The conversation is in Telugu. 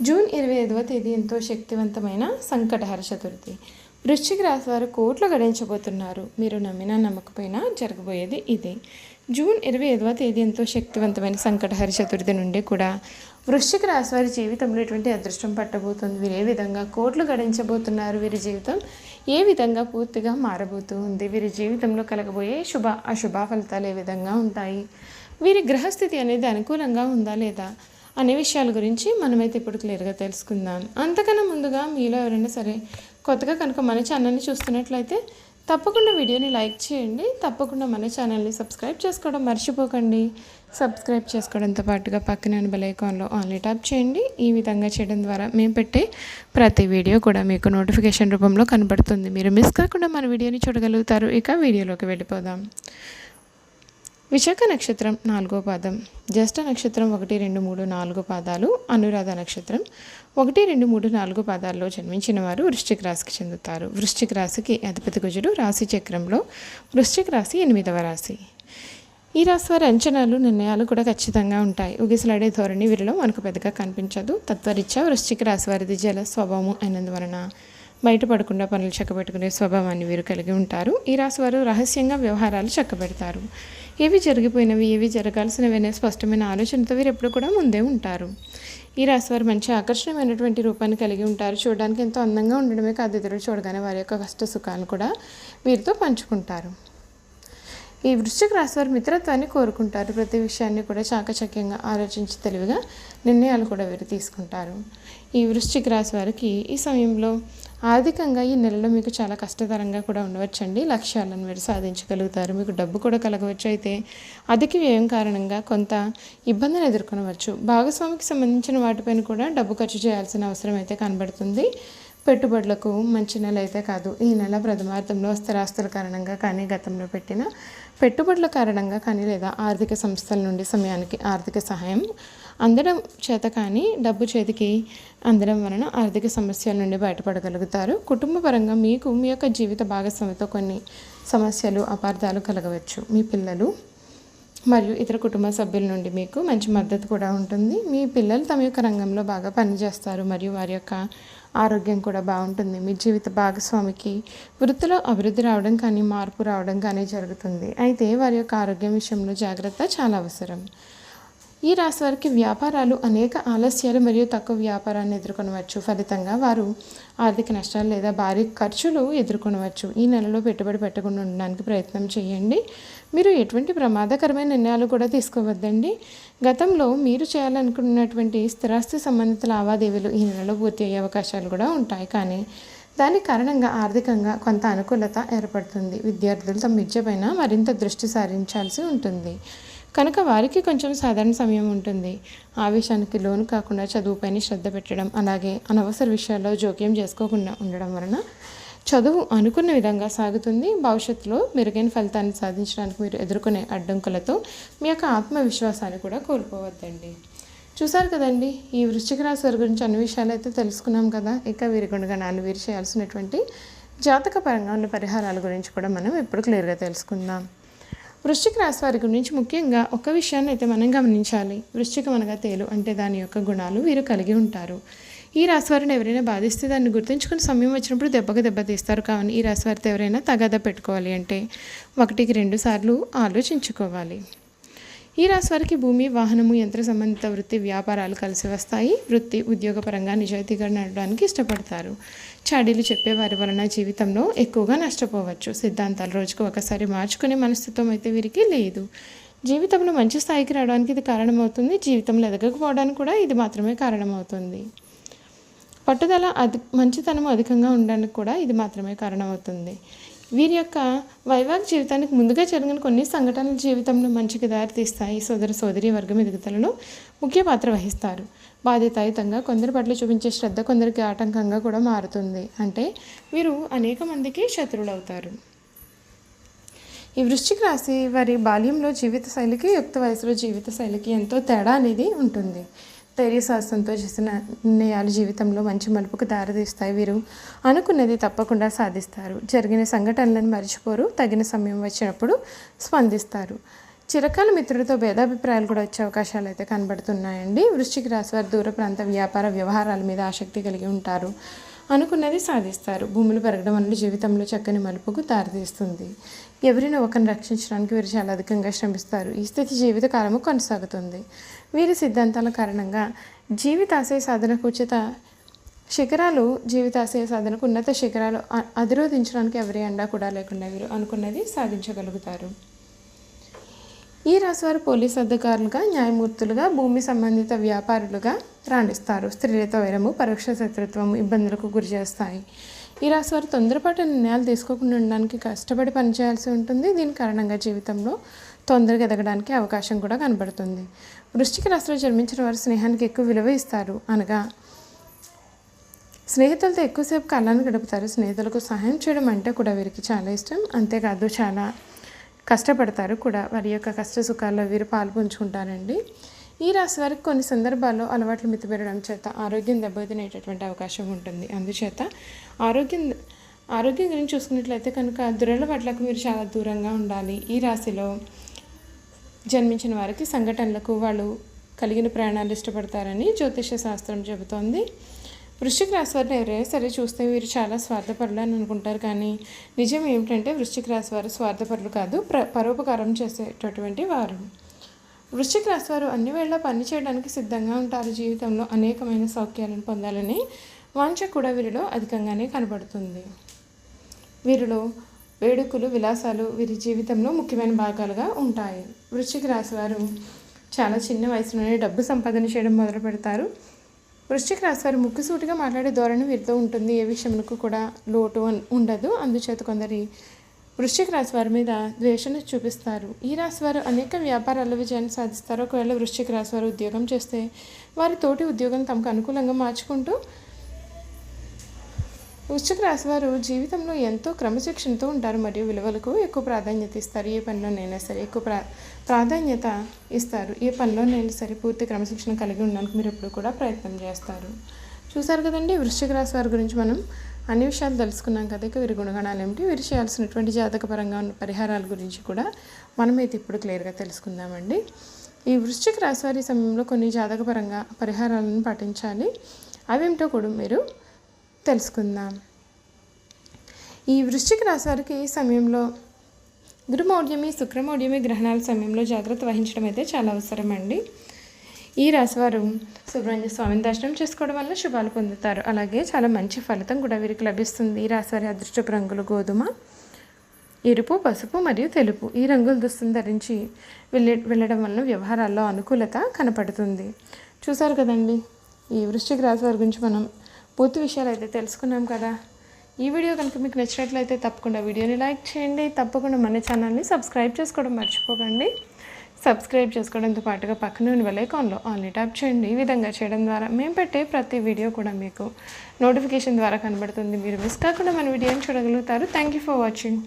జూన్ 25వ తేదీ ఎంతో శక్తివంతమైన సంకటహర చతుర్థి. వృశ్చిక రాశి వారు కోట్లు గడించబోతున్నారు. మీరు నమ్మినా నమ్మకపోయినా జరగబోయేది ఇదే. జూన్ 25వ తేదీ ఎంతో శక్తివంతమైన సంకటహర చతుర్థి నుండి కూడా వృశ్చిక రాశి వారి జీవితంలో ఎటువంటి అదృష్టం పట్టబోతుంది. వీరు ఏ విధంగా కోట్లు గడించబోతున్నారు, వీరి జీవితం ఏ విధంగా పూర్తిగా మారబోతుంది, వీరి జీవితంలో కలగబోయే శుభ అశుభ ఫలితాలు ఏ విధంగా ఉంటాయి, వీరి గ్రహస్థితి అనేది అనుకూలంగా ఉందా లేదా అనే విషయాల గురించి మనమైతే ఇప్పుడు క్లియర్గా తెలుసుకుందాం. అంతకన్నా ముందుగా మీలో ఎవరైనా సరే కొత్తగా కనుక మన ఛానల్ని చూస్తున్నట్లయితే తప్పకుండా వీడియోని లైక్ చేయండి. తప్పకుండా మన ఛానల్ని సబ్స్క్రైబ్ చేసుకోవడం మర్చిపోకండి. సబ్స్క్రైబ్ చేసుకోవడంతో పాటుగా పక్కన బెల్ ఐకాన్లో ఆన్లీ ట్యాప్ చేయండి. ఈ విధంగా చేయడం ద్వారా మేము పెట్టే ప్రతి వీడియో కూడా మీకు నోటిఫికేషన్ రూపంలో కనబడుతుంది. మీరు మిస్ కాకుండా మన వీడియోని చూడగలుగుతారు. ఇక వీడియోలోకి వెళ్ళిపోదాం. విశాఖ నక్షత్రం 4వ పాదం, జ్యేష్ఠ నక్షత్రం 1, 2, 3, 4 పాదాలు, అనురాధ నక్షత్రం 1, 2, 3, 4 పాదాల్లో జన్మించిన వారు వృశ్చిక రాశికి చెందుతారు. వృశ్చిక రాశికి అధిపతి కుజుడు. రాశి చక్రంలో వృశ్చిక రాశి 8వ రాశి. ఈ రాశి వారి అంచనాలు, నిర్ణయాలు కూడా ఖచ్చితంగా ఉంటాయి. ఉగిసలాడే ధోరణి వీరిలో మనకు పెద్దగా కనిపించదు. తత్వరీత్యా వృశ్చిక రాశి వారిది జల స్వభావం అయినందువలన బయటపడకుండా పనులు చక్కబెట్టుకునే స్వభావాన్ని వీరు కలిగి ఉంటారు. ఈ రాశి వారు రహస్యంగా వ్యవహారాలు చక్కబెడతారు. ఏవి జరిగిపోయినవి, ఏవి జరగాల్సినవి అనే స్పష్టమైన ఆలోచనతో వీరు ఎప్పుడు కూడా ముందే ఉంటారు. ఈ రాశి వారు మంచి ఆకర్షణీయమైనటువంటి రూపాన్ని కలిగి ఉంటారు. చూడడానికి ఎంతో అందంగా ఉండడమే కాదు, ఇతరులు చూడగానే వారి యొక్క కష్ట సుఖాలు కూడా వీరితో పంచుకుంటారు. ఈ వృశ్చిక రాశి వారు మిత్రత్వాన్ని కోరుకుంటారు. ప్రతి విషయాన్ని కూడా చాకచక్యంగా ఆలోచించి తెలివిగా నిర్ణయాలు కూడా వీరు తీసుకుంటారు. ఈ వృశ్చిక రాశి వారికి ఈ సమయంలో ఆర్థికంగా ఈ నెలలో మీకు చాలా కష్టతరంగా కూడా ఉండవచ్చండి. లక్ష్యాలను మీరు సాధించగలుగుతారు. మీకు డబ్బు కూడా కలగవచ్చు. అయితే అధిక వ్యయం కారణంగా కొంత ఇబ్బందిని ఎదుర్కొనవచ్చు. భాగస్వామికి సంబంధించిన వాటిపైన కూడా డబ్బు ఖర్చు చేయాల్సిన అవసరం అయితే కనబడుతుంది. పెట్టుబడులకు మంచి నెల అయితే కాదు. ఈ నెల ప్రథమార్థంలో స్థిరాస్తుల కారణంగా కానీ, గతంలో పెట్టిన పెట్టుబడుల కారణంగా కానీ, లేదా ఆర్థిక సంస్థల నుండి సమయానికి ఆర్థిక సహాయం అందడం చేత కానీ డబ్బు చేతికి అందడం వలన ఆర్థిక సమస్యల నుండి బయటపడగలుగుతారు. కుటుంబ పరంగా మీకు మీ యొక్క జీవిత భాగస్వామితో కొన్ని సమస్యలు, అపార్థాలు కలగవచ్చు. మీ పిల్లలు మరియు ఇతర కుటుంబ సభ్యుల నుండి మీకు మంచి మద్దతు కూడా ఉంటుంది. మీ పిల్లలు తమ యొక్క రంగంలో బాగా పనిచేస్తారు మరియు వారి యొక్క ఆరోగ్యం కూడా బాగుంటుంది. మీ జీవిత భాగస్వామికి వృత్తిలో అభివృద్ధి రావడం కానీ, మార్పు రావడం కానీ జరుగుతుంది. అయితే వారి యొక్క ఆరోగ్యం విషయంలో జాగ్రత్త చాలా అవసరం. ఈ రాశి వారికి వ్యాపారాలు అనేక ఆలస్యాలు మరియు తక్కువ వ్యాపారాన్ని ఎదుర్కొనవచ్చు. ఫలితంగా వారు ఆర్థిక నష్టాలు లేదా భారీ ఖర్చులు ఎదుర్కొనవచ్చు. ఈ నెలలో పెట్టుబడి పెట్టకుండా ఉండడానికి ప్రయత్నం చేయండి. మీరు ఎటువంటి ప్రమాదకరమైన నిర్ణయాలు కూడా తీసుకోవద్దండి. గతంలో మీరు చేయాలనుకున్నటువంటి స్థిరాస్తి సంబంధిత లావాదేవీలు ఈ నెలలో పూర్తి అయ్యే అవకాశాలు కూడా ఉంటాయి. కానీ దాని కారణంగా ఆర్థికంగా కొంత అనుకూలత ఏర్పడుతుంది. విద్యార్థులు తమ విద్యపైన మరింత దృష్టి సారించాల్సి ఉంటుంది కనుక వారికి కొంచెం సాధారణ సమయం ఉంటుంది. ఆవేశానికి లోను కాకుండా చదువుపైన శ్రద్ధ పెట్టడం, అలాగే అనవసర విషయాల్లో జోక్యం చేసుకోకుండా ఉండడం వలన చదువు అనుకున్న విధంగా సాగుతుంది. భవిష్యత్తులో మెరుగైన ఫలితాన్ని సాధించడానికి మీరు ఎదుర్కొనే అడ్డంకులతో మీ యొక్క ఆత్మవిశ్వాసాన్ని కూడా కోల్పోవద్దండి. చూసారు కదండి, ఈ వృశ్చిక రాశి వారి గురించి అన్ని విషయాలు అయితే తెలుసుకున్నాం కదా. ఇక వీరి గుణగణాలు, వీరు చేయాల్సినటువంటి జాతక పరంగా ఉన్న పరిహారాల గురించి కూడా మనం ఇప్పుడు క్లియర్గా తెలుసుకుందాం. వృశ్చిక రాశి వారి గురించి ముఖ్యంగా ఒక విషయాన్ని అయితే మనం గమనించాలి. వృశ్చికం అనగా తేలు, అంటే దాని యొక్క గుణాలు వీరు కలిగి ఉంటారు. ఈ రాశి వారిని ఎవరైనా బాధిస్తే దాన్ని గుర్తుంచుకుని సమయం వచ్చినప్పుడు దెబ్బకు దెబ్బ తీస్తారు. కావున ఈ రాశి వారితో ఎవరైనా తగాదా పెట్టుకోవాలి అంటే 1కి 2 సార్లు ఆలోచించుకోవాలి. ఈ రాశి వారికి భూమి, వాహనము, యంత్ర సంబంధిత వృత్తి, వ్యాపారాలు కలిసి వస్తాయి. వృత్తి, ఉద్యోగపరంగా నిజాయితీగా నడవడానికి ఇష్టపడతారు. చాడీలు చెప్పేవారి వలన జీవితంలో ఎక్కువగా నష్టపోవచ్చు. సిద్ధాంతాలు రోజుకు ఒకసారి మార్చుకునే మనస్తత్వం అయితే వీరికి లేదు. జీవితంలో మంచి స్థాయికి రావడానికి ఇది కారణమవుతుంది. జీవితంలో ఎదగకపోవడానికి కూడా ఇది మాత్రమే కారణమవుతుంది. పట్టుదల, మంచితనము అధికంగా ఉండడానికి కూడా ఇది మాత్రమే కారణమవుతుంది. వీరి యొక్క వైవాహిక జీవితానికి ముందుగా జరిగిన కొన్ని సంఘటనలు జీవితంలో మంచికి దారితీస్తాయి. సోదర సోదరి వర్గం ఎదుగుదలలో ముఖ్య పాత్ర వహిస్తారు. బాధ్యతాయుతంగా కొందరి పట్ల చూపించే శ్రద్ధ కొందరికి ఆటంకంగా కూడా మారుతుంది. అంటే వీరు అనేక మందికి శత్రువులు అవుతారు. ఈ వృశ్చిక రాశి వారి బాల్యంలో జీవిత శైలికి, యుక్త వయసులో జీవిత శైలికి ఎంతో తేడా అనేది ఉంటుంది. ధైర్యశాస్త్రంతో చేసిన నిర్ణయాలు జీవితంలో మంచి మలుపుకు దారితీస్తాయి. వీరు అనుకున్నది తప్పకుండా సాధిస్తారు. జరిగిన సంఘటనలను మర్చిపోరు. తగిన సమయం వచ్చినప్పుడు స్పందిస్తారు. చిరకాల మిత్రులతో భేదాభిప్రాయాలు కూడా వచ్చే అవకాశాలు అయితే కనబడుతున్నాయండి. వృశ్చిక రాశి వారు దూర ప్రాంత వ్యాపార వ్యవహారాల మీద ఆసక్తి కలిగి ఉంటారు. అనుకున్నది సాధిస్తారు. భూములు పెరగడం వల్ల జీవితంలో చక్కని మలుపుకు దారితీస్తుంది. ఎవరినో ఒకరిని రక్షించడానికి వీరు చాలా అధికంగా శ్రమిస్తారు. ఈ స్థితి జీవితకాలము కొనసాగుతుంది. వీరి సిద్ధాంతాల కారణంగా జీవితాశయ సాధనకు ఉన్నత శిఖరాలు అధిరోధించడానికి ఎవరి అండా కూడా లేకుండా వీరు అనుకున్నది సాధించగలుగుతారు. ఈ రాశివారు పోలీస్ అధికారులుగా, న్యాయమూర్తులుగా, భూమి సంబంధిత వ్యాపారులుగా రాణిస్తారు. స్త్రీలతో వైరము, పరోక్ష శత్రుత్వం ఇబ్బందులకు గురి చేస్తాయి. ఈ రాశివారు తొందరపాటు నిర్ణయాలు తీసుకోకుండా ఉండడానికి కష్టపడి పనిచేయాల్సి ఉంటుంది. దీని కారణంగా జీవితంలో తొందరగా ఎదగడానికి అవకాశం కూడా కనబడుతుంది. వృశ్చిక రాశిలో జన్మించిన వారు స్నేహానికి ఎక్కువ విలువ ఇస్తారు. అనగా స్నేహితులతో ఎక్కువసేపు కాలాన్ని గడుపుతారు. స్నేహితులకు సహాయం చేయడం అంటే కూడా వీరికి చాలా ఇష్టం. అంతేకాదు చాలా కష్టపడతారు కూడా. వారి యొక్క కష్ట సుఖాల్లో వీరు పాలు పంచుకుంటారండి. ఈ రాశి వారికి కొన్ని సందర్భాల్లో అలవాట్లు మితిపెరగడం చేత ఆరోగ్యం దెబ్బతినేటటువంటి అవకాశం ఉంటుంది. అందుచేత ఆరోగ్యం గురించి చూసుకున్నట్లయితే కనుక దురలవాట్లకు మీరు చాలా దూరంగా ఉండాలి. ఈ రాశిలో జన్మించిన వారికి సంఘటనలకు వాళ్ళు కలిగిన ప్రయాణాలు ఇష్టపడతారని జ్యోతిష శాస్త్రం చెబుతోంది. వృశ్చిక రాశి వారిని ఎవరైనా సరే చూస్తే వీరు చాలా స్వార్థపరులు అని అనుకుంటారు. కానీ నిజం ఏమిటంటే వృశ్చిక రాశి వారు స్వార్థపరులు కాదు, పరోపకారం చేసేటటువంటి వారు. వృశ్చిక రాశి వారు అన్ని వేళ పని చేయడానికి సిద్ధంగా ఉంటారు. జీవితంలో అనేకమైన సౌఖ్యాలను పొందాలని వాంఛ కూడా వీరిలో అధికంగానే కనబడుతుంది. వీరిలో వేడుకలు, విలాసాలు వీరి జీవితంలో ముఖ్యమైన భాగాలుగా ఉంటాయి. వృశ్చిక రాశి వారు చాలా చిన్న వయసులోనే డబ్బు సంపాదన చేయడం మొదలు పెడతారు. వృశ్చిక రాశి వారు ముక్కుసూటిగా మాట్లాడే ధోరణి వీరితో ఉంటుంది. ఏ విషయంలో కూడా లోటు ఉండదు. అందుచేత కొందరి వృశ్చిక రాశి వారి మీద ద్వేషాన్ని చూపిస్తారు. ఈ రాశి వారు అనేక వ్యాపారాల్లో విజయాన్ని సాధిస్తారు. ఒకవేళ వృశ్చిక రాశి వారు ఉద్యోగం చేస్తే వారి తోటి ఉద్యోగం తమకు అనుకూలంగా మార్చుకుంటూ వృశ్చిక రాశి వారు జీవితంలో ఎంతో క్రమశిక్షణతో ఉంటారు మరియు విలువలకు ఎక్కువ ప్రాధాన్యత ఇస్తారు. ఏ పనిలోనైనా సరే ఎక్కువ ప్రాధాన్యత ఇస్తారు. ఏ పనిలోనైనా సరే పూర్తి క్రమశిక్షణ కలిగి ఉండడానికి మీరు ఎప్పుడు కూడా ప్రయత్నం చేస్తారు. చూసారు కదండి, వృశ్చిక రాశి వారి గురించి మనం అన్ని విషయాలు తెలుసుకున్నాం కదా. ఇక వీరి గుణగణాలు ఏమిటి, వీరు చేయాల్సినటువంటి జాతకపరంగా ఉన్న పరిహారాల గురించి కూడా మనమైతే ఇప్పుడు క్లియర్గా తెలుసుకుందామండి. ఈ వృశ్చిక రాశి వారి సమయంలో కొన్ని జాతకపరంగా పరిహారాలను పాటించాలి. అవేమిటో కూడా మీరు తెలుసుకుందాం. ఈ వృశ్చిక రాశి వారికి ఈ సమయంలో గురుమౌఢ్యమి, శుక్రమౌఢ్యమి గ్రహణాల సమయంలో జాగ్రత్త వహించడం అయితే చాలా అవసరం అండి. ఈ రాశివారు సుబ్రహ్మణ్య స్వామిని దర్శనం చేసుకోవడం వల్ల శుభాలు పొందుతారు. అలాగే చాలా మంచి ఫలితం కూడా వీరికి లభిస్తుంది. ఈ రాశివారి అదృష్టపు రంగులు గోధుమ, ఎరుపు, పసుపు మరియు తెలుపు. ఈ రంగుల దుస్తులు ధరించి వెళ్ళడం వలన వ్యవహారాల్లో అనుకూలత కనపడుతుంది. చూసారు కదండి, ఈ వృశ్చిక రాశి వారి గురించి మనం పూర్తి విషయాలు అయితే తెలుసుకున్నాం కదా. ఈ వీడియో కనుక మీకు నచ్చినట్లయితే తప్పకుండా వీడియోని లైక్ చేయండి. తప్పకుండా మన ఛానల్ని సబ్స్క్రైబ్ చేసుకోవడం మర్చిపోకండి. సబ్స్క్రైబ్ చేసుకోవడంతో పాటుగా పక్కన ఉన్న బెల్ ఐకాన్లో ఆల్ని ట్యాప్ చేయండి. ఈ విధంగా చేయడం ద్వారా మేము పెట్టే ప్రతి వీడియో కూడా మీకు నోటిఫికేషన్ ద్వారా కనబడుతుంది. మీరు మిస్ కాకుండా మన వీడియోని చూడగలుగుతారు. Thank you for watching.